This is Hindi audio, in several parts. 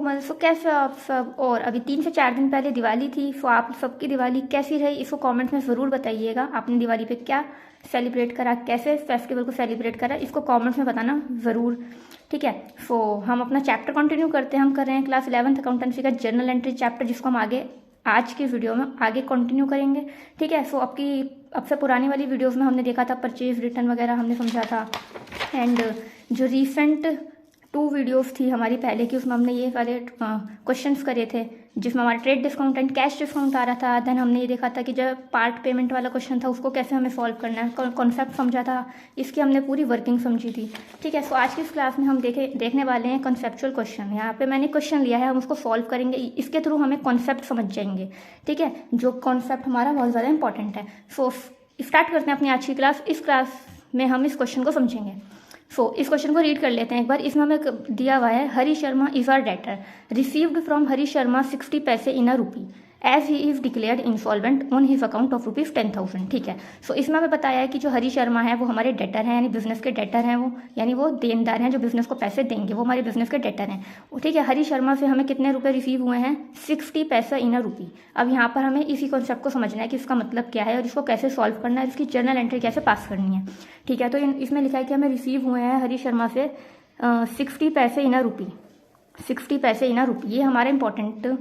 नॉर्मल। सो कैसे आप सब? और अभी 3 से 4 दिन पहले दिवाली थी। सो आप सबकी दिवाली कैसी रही इसको कमेंट्स में ज़रूर बताइएगा। आपने दिवाली पे क्या सेलिब्रेट करा, कैसे फेस्टिवल को सेलिब्रेट करा, इसको कमेंट्स में बताना ज़रूर, ठीक है। सो हम अपना चैप्टर कंटिन्यू करते हैं। हम कर रहे हैं क्लास 11th अकाउंटेंसी का जर्नल एंट्री चैप्टर, जिसको हम आगे आज की वीडियो में आगे कंटिन्यू करेंगे, ठीक है। सो अब से पुरानी वाली वीडियोस में हमने देखा था परचेज रिटर्न वगैरह हमने समझा था, एंड जो रिसेंट 2 वीडियोस थी हमारी पहले की, उसमें हमने ये वाले क्वेश्चंस करे थे जिसमें हमारा trade discount and cash discount आ रहा था। देन हमने ये देखा था कि जब पार्ट पेमेंट वाला क्वेश्चन था उसको कैसे हमें सॉल्व करना है, कॉन्सेप्ट समझा था, इसकी हमने पूरी वर्किंग समझी थी, ठीक है। सो आज की इस क्लास में हम देखने वाले हैं कॉन्सेप्चुअल क्वेश्चन। यहाँ पे मैंने क्वेश्चन लिया है, हम उसको सॉल्व करेंगे, इसके थ्रू हमें कॉन्सेप्ट समझ जाएंगे, ठीक है। जो कॉन्सेप्ट हमारा बहुत ज़्यादा इंपॉर्टेंट है। सो स्टार्ट करते हैं अपनी आज की क्लास। इस क्लास में हम इस क्वेश्चन को समझेंगे। इस क्वेश्चन को रीड कर लेते हैं एक बार। इसमें हमें दिया हुआ है, Hari Sharma is our debtor, received from Hari Sharma 60 paise in a rupee, as he is declared insolvent on his account of ₹10,000, ठीक है। सो इसमें हमें बताया है कि जो हरी शर्मा है वो हमारे डेटर हैं, यानी बिजनेस के डेटर हैं वो, यानी वो देनदार हैं जो बिजनेस को पैसे देंगे, वो हमारे बिजनेस के डेटर हैं, ठीक है। हरी शर्मा से हमें कितने रुपए रिसीव हुए हैं? 60 पैसा इन अ रूपी। अब यहाँ पर हमें इसी कॉन्सेप्ट को समझना है कि इसका मतलब क्या है और इसको कैसे सॉल्व करना है, इसकी जर्नल एंट्री कैसे पास करनी है, ठीक है। तो इसमें लिखा है कि हमें रिसीव हुए हैं हरी शर्मा से 60 पैसे इन अ रूपी, 60 पैसे इन अ रूपी। ये हमारा इंपॉर्टेंट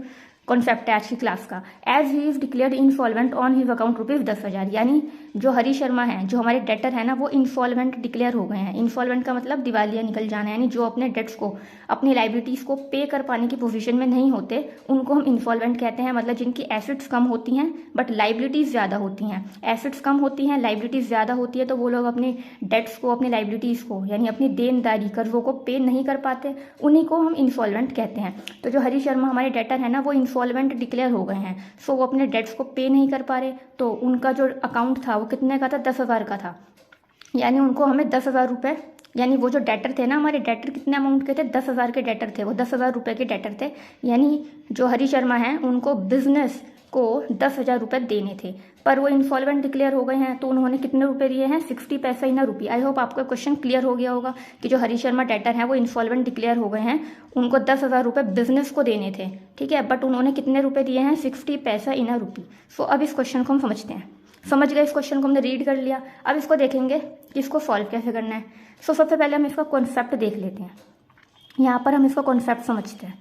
कॉन्सेप्ट है आज की क्लास का। As he is declared insolvent on his account ₹10,000, यानी जो हरी शर्मा हैं, जो हमारे डेटर हैं ना, वो इंसॉल्वेंट डिक्लेयर हो गए हैं। इंसॉल्वेंट का मतलब दिवालिया निकल जाना, यानी जो अपने डेट्स को, अपनी लाइबिलिटीज़ को पे कर पाने की पोजीशन में नहीं होते, उनको हम इंसॉल्वेंट कहते हैं। मतलब जिनकी एसेट्स कम होती हैं बट लाइबिलिटीज़ ज़्यादा होती हैं। एसेट्स कम होती हैं, लाइबिलिटीज़ ज़्यादा होती है, तो वो लोग अपने डेट्स को, अपनी लाइबिलिटीज़ को, यानी अपनी देनदारी, कर्जों को पे नहीं कर पाते, उन्हीं को हम इंसॉल्वेंट कहते हैं। तो जो हरी शर्मा हमारे डेटर है ना, वो इंसॉल्वेंट डिक्लेयर हो गए हैं। सो वो अपने डेट्स को पे नहीं कर पा रहे, तो उनका जो अकाउंट था वो कितने का था? 10,000 का था, यानी उनको हमें 10,000 रुपये, यानी वो जो डेटर थे ना, हमारे डेटर कितने अमाउंट के थे? 10,000 के डेटर थे, वो 10,000 रुपये के डेटर थे। यानी जो हरी शर्मा हैं उनको बिजनेस को 10,000 रुपये देने थे, पर वो इंसॉल्वेंट डिक्लेयर हो गए हैं, तो उन्होंने कितने रुपए दिए हैं? 60 पैसा इन अ रूपी। आई होप आपको क्वेश्चन क्लियर हो गया होगा कि जो हरी शर्मा डेटर हैं वो इंसॉल्वेंट डिक्लेयर हो गए हैं, उनको 10,000 रुपये बिजनेस को देने थे, ठीक है, बट उन्होंने कितने रुपए दिए हैं? 60 पैसा इन अ रूपी। सो अब इस क्वेश्चन को हम समझते हैं। समझ गए? इस क्वेश्चन को हमने रीड कर लिया, अब इसको देखेंगे कि इसको सॉल्व कैसे करना है। सबसे पहले हम इसका कॉन्सेप्ट देख लेते हैं। यहाँ पर हम इसका कॉन्सेप्ट समझते हैं।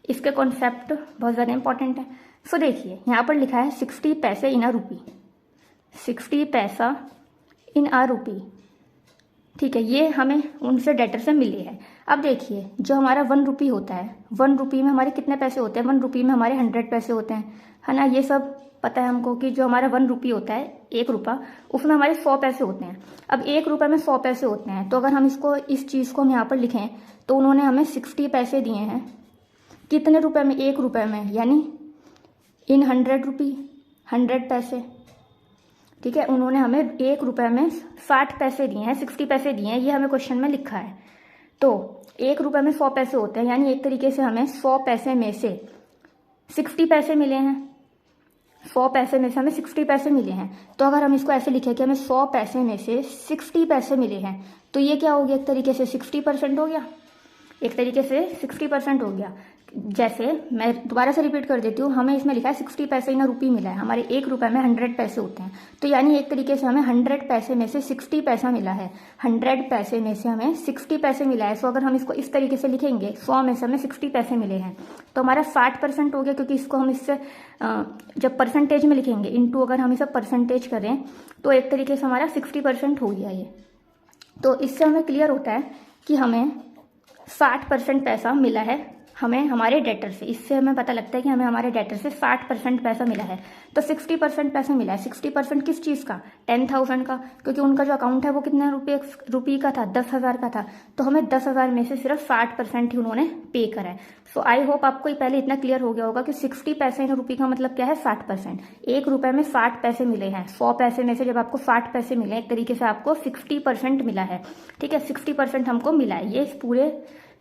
इसके कॉन्सेप्ट बहुत ज़्यादा इंपॉर्टेंट है। देखिए यहाँ पर लिखा है 60 पैसे इन अ रूपी, 60 पैसा इन अ रूपी, ठीक है। ये हमें उनसे डेटर से मिले हैं। अब देखिए जो हमारा 1 रुपी होता है, 1 रुपी में हमारे कितने पैसे होते हैं? 1 रुपी में हमारे 100 पैसे होते हैं, है ना। ये सब पता है हमको कि जो हमारा 1 रुपी होता है, 1 रुपया, उसमें हमारे 100 पैसे होते हैं। अब 1 रुपये में 100 पैसे होते हैं, तो अगर हम इस चीज़ को हम यहाँ पर लिखें तो उन्होंने हमें 60 पैसे दिए हैं। कितने रुपए में? 1 रुपये में, यानी इन 100 रुपी, 100 पैसे, ठीक है। उन्होंने हमें 1 रुपये में 60 पैसे दिए हैं, 60 पैसे दिए हैं, ये हमें क्वेश्चन में लिखा है। तो 1 रुपये में 100 पैसे होते हैं, यानी एक तरीके से हमें 100 पैसे में से 60 पैसे मिले हैं। 100 पैसे में से हमें 60 पैसे मिले हैं। तो अगर हम इसको ऐसे लिखें कि हमें 100 पैसे में से 60 पैसे मिले हैं, तो ये क्या हो गया? एक तरीके से 60% हो गया, एक तरीके से 60% हो गया। जैसे मैं दोबारा से रिपीट कर देती हूँ, हमें इसमें लिखा है 60 पैसे इन अ रूपी मिला है, हमारे 1 रुपये में 100 पैसे होते हैं, तो यानी एक तरीके से हमें 100 पैसे में से 60 पैसा मिला है। 100 पैसे में से हमें 60 पैसे मिला है। सो अगर हम इसको इस तरीके से लिखेंगे, 100 में से हमें 60 पैसे मिले हैं, तो हमारा 60% हो गया, क्योंकि इसको हम इससे जब परसेंटेज में लिखेंगे, इंटू अगर हम इसे परसेंटेज करें तो एक तरीके से हमारा 60% हो गया ये। तो इससे हमें क्लियर होता है कि हमें 60% पैसा मिला है हमें हमारे डेटर से। इससे हमें पता लगता है कि हमें हमारे डेटर से 60% पैसा मिला है। तो 60% पैसा मिला है। 60% किस चीज़ का? 10,000 का, क्योंकि उनका जो अकाउंट है वो कितने रुपये का था? 10,000 का था। तो हमें 10,000 में से सिर्फ 60% ही उन्होंने पे करा है। सो आई होप आपको पहले इतना क्लियर हो गया होगा कि 60 पैसे इन रुपये का मतलब क्या है? 60%। 1 रुपये में 60 पैसे मिले हैं। 100 पैसे में से जब आपको 60 पैसे मिले, एक तरीके से आपको 60% मिला है, ठीक है। 60% हमको मिला है। ये पूरे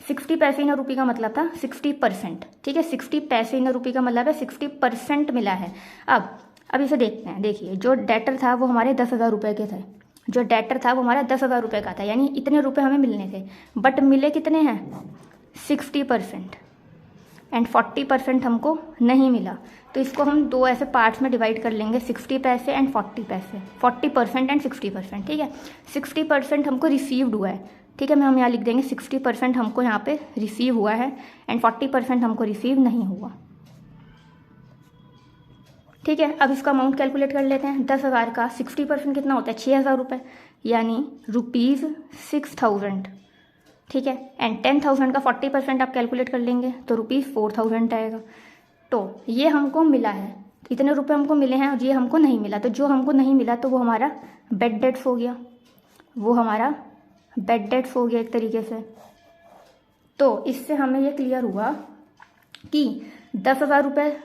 60 पैसे इन रुपये का मतलब था 60%, ठीक है। 60 पैसे इन रुपये का मतलब है 60% मिला है। अब इसे देखते हैं। देखिए जो डेटर था वो हमारे 10,000 रुपये के थे, जो डेटर था वो हमारा 10,000 रुपये का था, यानी इतने रुपए हमें मिलने थे, बट मिले कितने हैं? 60%, एंड 40% हमको नहीं मिला। तो इसको हम दो ऐसे पार्ट्स में डिवाइड कर लेंगे, 60 पैसे एंड 40 पैसे, 40% एंड 60%। ठीक है, 60% हमको रिसीव्ड हुआ है। ठीक है, हम यहाँ लिख देंगे 60% हमको यहाँ पे रिसीव हुआ है एंड 40% हमको रिसीव नहीं हुआ। ठीक है, अब इसका अमाउंट कैलकुलेट कर लेते हैं। 10,000 का 60% कितना होता है, 6,000 रुपये, यानी ₹6,000। ठीक है, एंड 10,000 का 40% आप कैलकुलेट कर लेंगे तो ₹4,000 आएगा। तो ये हमको मिला है, इतने रुपए हमको मिले हैं और ये हमको नहीं मिला। तो जो हमको नहीं मिला तो वो हमारा बैड डेट्स हो गया, वो हमारा बैड डेट्स हो गया एक तरीके से। तो इससे हमें ये क्लियर हुआ कि 10,000 रुपये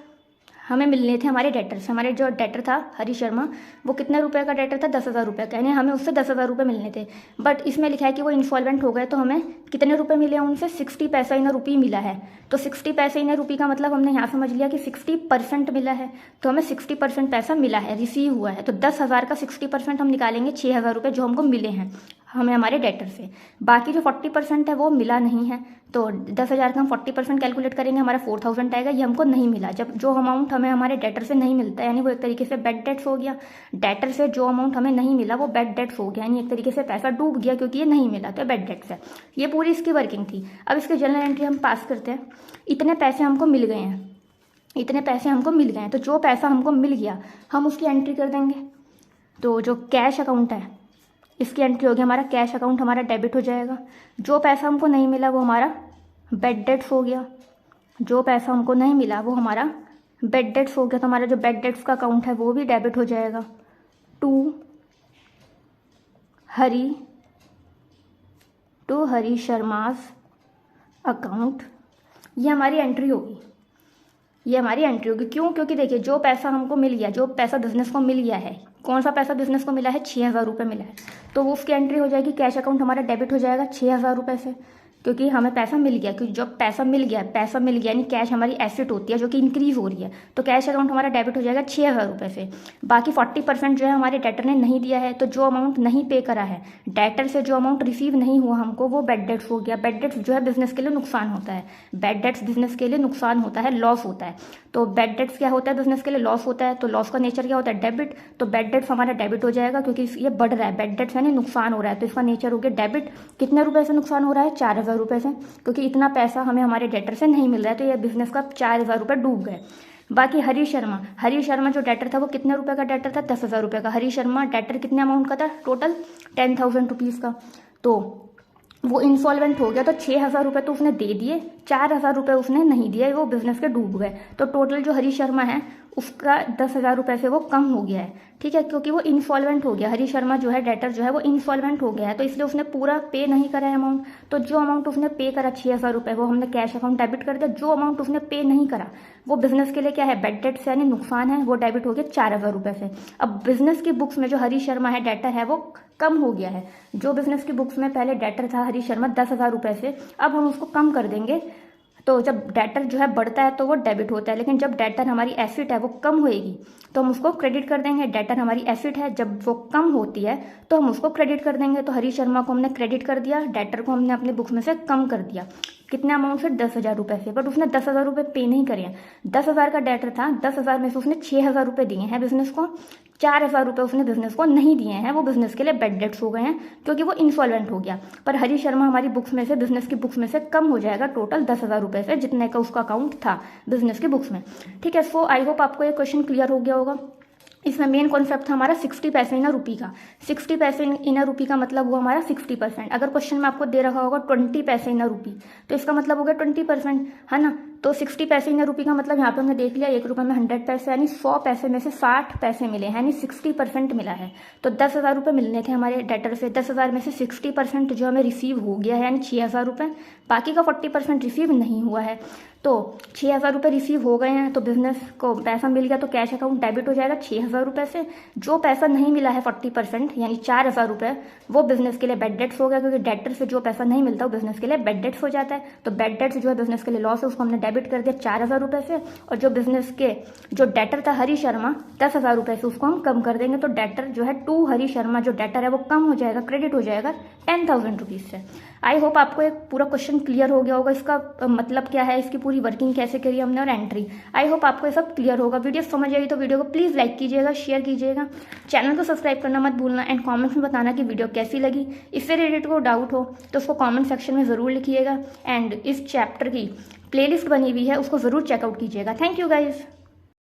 हमें मिलने थे हमारे डेटर से। हमारे जो डेटर था हरी शर्मा, वो कितने रुपए का डेटर था, 10,000 रुपये का, यानी हमें उससे 10,000 रुपये मिलने थे। बट इसमें लिखा है कि वो इंसॉल्वेंट हो गए, तो हमें कितने रुपए मिले हैं उनसे, 60 पैसा इन रुपये मिला है। तो 60 पैसे इन रुपये का मतलब हमने यहाँ समझ लिया कि 60% मिला है, तो हमें 60% पैसा मिला है, रिसीव हुआ है। तो 10,000 का 60% हम निकालेंगे, 6,000 रुपये जो हमको मिले हैं हमें हमारे डेटर से। बाकी जो 40% है वो मिला नहीं है, तो 10,000 का हम 40% कैलकुलेट करेंगे, हमारा 4,000 आएगा। ये हमको नहीं मिला। जब जो अमाउंट हमें हमारे डेटर से नहीं मिलता, यानी वो एक तरीके से बैड डेट्स हो गया। डेटर से जो अमाउंट हमें नहीं मिला वो बैड डेट्स हो गया, यानी एक तरीके से पैसा डूब गया क्योंकि ये नहीं मिला, तो बैड डेट्स है। ये पूरी इसकी वर्किंग थी। अब इसके जर्नल एंट्री हम पास करते हैं। इतने पैसे हमको मिल गए हैं, इतने पैसे हमको मिल गए हैं, तो जो पैसा हमको मिल गया हम उसकी एंट्री कर देंगे। तो जो कैश अकाउंट है इसकी एंट्री होगी, हमारा कैश अकाउंट हमारा डेबिट हो जाएगा। जो पैसा हमको नहीं मिला वो हमारा बैड डेट्स हो गया, जो पैसा हमको नहीं मिला वो हमारा बैड डेट्स हो गया। तो हमारा जो बैड डेट्स का अकाउंट है वो भी डेबिट हो जाएगा टू हरी शर्माज अकाउंट। ये हमारी एंट्री होगी, ये हमारी एंट्री होगी। क्यों? क्योंकि देखिए जो पैसा हमको मिल गया, जो पैसा बिजनेस को मिल गया है, कौन सा पैसा बिजनेस को मिला है, 6,000 रुपये मिला है, तो वो उसकी एंट्री हो जाएगी। कैश अकाउंट हमारा डेबिट हो जाएगा 6,000 रुपये से, क्योंकि हमें पैसा मिल गया। क्योंकि जब पैसा मिल गया यानी कैश हमारी एसेट होती है जो कि इंक्रीज हो रही है, तो कैश अकाउंट हमारा डेबिट हो जाएगा 6,000 रुपये से। बाकी 40% जो है हमारे डेटर ने नहीं दिया है, तो जो अमाउंट नहीं पे करा है, डेटर से जो अमाउंट रिसीव नहीं हुआ हमको, वो बैड डेट्स हो गया। बैड डेट्स जो है बिजनेस के लिए नुकसान होता है, बैड डेट्स बिजनेस के लिए नुकसान होता है, लॉस होता है। तो बैड डेट्स क्या होता है, बिजनेस के लिए लॉस होता है। तो लॉस का नेचर क्या होता है, डेबिट। तो बैड डेट्स हमारा डेबिट हो जाएगा क्योंकि ये बढ़ रहा है, बैड डेट्स यानी नुकसान हो रहा है, तो इसका नेचर हो गया डेबिट। कितने रुपए से नुकसान हो रहा है, 4,000 रुपये से, क्योंकि इतना पैसा हमें हमारे डेटर से नहीं मिल रहा है, तो ये बिजनेस का 4,000 रुपये डूब गए। बाकी हरी शर्मा जो डेटर था वो कितने रुपए का डेटर था, 10,000 रुपये का। हरी शर्मा डेटर कितने अमाउंट का था, टोटल 10,000 रुपीज़ का। तो वो इंसॉल्वेंट हो गया, तो 6,000 रुपये तो उसने दे दिए, 4,000 रुपये उसने नहीं दिए, वो बिजनेस के डूब गए। तो टोटल जो हरी शर्मा है उसका 10,000 रुपये से वो कम हो गया है। ठीक है, क्योंकि वो इंसॉल्वेंट हो गया। हरी शर्मा जो है डेटर जो है वो इंसॉल्वेंट हो गया है, तो इसलिए उसने पूरा पे नहीं करा है अमाउंट। तो जो अमाउंट उसने पे करा 6,000 रुपये, वो हमने कैश अकाउंट डेबिट कर दिया। जो अमाउंट उसने पे नहीं करा वो बिजनेस के लिए क्या है, बैड डेट्स यानी नुकसान है, वो डेबिट हो गया 4,000 रुपये से। अब बिजनेस की बुक्स में जो हरी शर्मा है डेटर है वो कम हो गया है। जो बिजनेस की बुक्स में पहले डेटर था हरी शर्मा 10,000 रुपये से, अब हम उसको कम कर देंगे। तो जब डेटर जो है बढ़ता है तो वो डेबिट होता है, लेकिन जब डेटर हमारी एसेट है वो कम होएगी तो हम उसको क्रेडिट कर देंगे। डेटर हमारी एसेट है, जब वो कम होती है तो हम उसको क्रेडिट कर देंगे। तो हरी शर्मा को हमने क्रेडिट कर दिया, डेटर को हमने अपने बुक्स में से कम कर दिया। कितने अमाउंट से, 10,000 रुपये से। बट उसने 10,000 रुपये पे नहीं करे हैं। 10,000 का डेटर था, 10,000 में से उसने 6,000 रुपये दिए हैं बिजनेस को, 4,000 रुपये उसने बिजनेस को नहीं दिए हैं। वो बिजनेस के लिए बैड डेट्स हो गए हैं क्योंकि वो इंसॉल्वेंट हो गया। पर हरी शर्मा हमारी बुक्स में से, बिजनेस की बुक्स में से कम हो जाएगा टोटल 10,000 रुपये से, जितने का उसका अकाउंट था बिजनेस की बुक्स में। ठीक है, सो आई होप आपको ये क्वेश्चन क्लियर हो गया होगा। इसमें मेन कॉन्सेप्ट था हमारा 60 पैसे इन रुपी का। 60 पैसे इन रुपी का मतलब हुआ हमारा 60%। अगर क्वेश्चन में आपको दे रखा होगा 20 पैसे इन रुपी, तो इसका मतलब हो गया 20%, है ना। तो 60 पैसे इन रुपी का मतलब यहाँ पे हमने देख लिया 1 रुपये में 100 पैसे, यानी 100 पैसे में से 60 पैसे मिले, यानी 60% मिला है। तो 10,000 रुपये मिलने थे हमारे डेटर से, 10,000 में से 60% जो हमें रिसीव हो गया है, यानी 6,000 रुपये। बाकी का 40% रिसीव नहीं हुआ है। तो 6,000 रुपये रिसीव हो गए हैं, तो बिजनेस को पैसा मिल गया, तो कैश अकाउंट डेबिट हो जाएगा 6,000 रुपये से। जो पैसा नहीं मिला है 40% यानी 4,000 रुपये, वो बिजनेस के लिए बैड डेट्स हो गया, क्योंकि डेटर से जो पैसा नहीं मिलता वो बिजनेस के लिए बैड डेट्स हो जाता है। तो बैड डेट्स जो है बिजनेस के लिए लॉस है, उसको हमने डेबिट कर दिया 4,000 रुपये से। और जो बिजनेस के जो डेटर था हरी शर्मा 10,000 रुपये से, उसको हम कम कर देंगे। तो डेटर जो है टू हरी शर्मा जो डेटर है वो कम हो जाएगा, क्रेडिट हो जाएगा 10,000 रुपीज़ से। आई होप आपको एक पूरा क्वेश्चन क्लियर हो गया होगा, इसका मतलब क्या है, इसकी पूरी वर्किंग कैसे करी हमने और एंट्री। आई होप आपको ये सब क्लियर होगा। वीडियो समझ आई तो वीडियो को प्लीज़ लाइक कीजिएगा, शेयर कीजिएगा, चैनल को सब्सक्राइब करना मत भूलना एंड कमेंट्स में बताना कि वीडियो कैसी लगी। इससे रिलेटेड को डाउट हो तो उसको कमेंट सेक्शन में ज़रूर लिखिएगा एंड इस चैप्टर की प्लेलिस्ट बनी हुई है उसको ज़रूर चेकआउट कीजिएगा। Thank you guys.